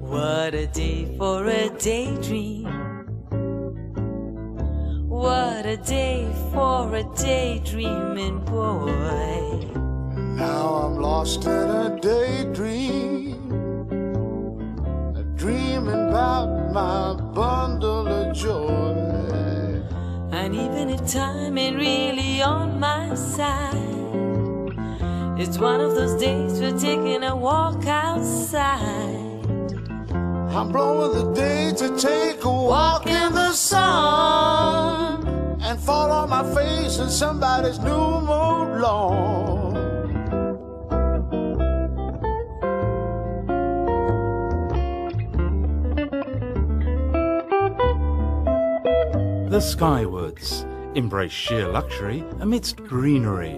What a day for a daydream. What a day for a daydreaming boy. Now I'm lost in a daydream, dreaming about my bundle of joy. And even if time ain't really on my side, it's one of those days for taking a walk outside. I'm blowing the day to take a walk in the sun and fall on my face in somebody's new mode lawn. The Skywoods embrace sheer luxury amidst greenery.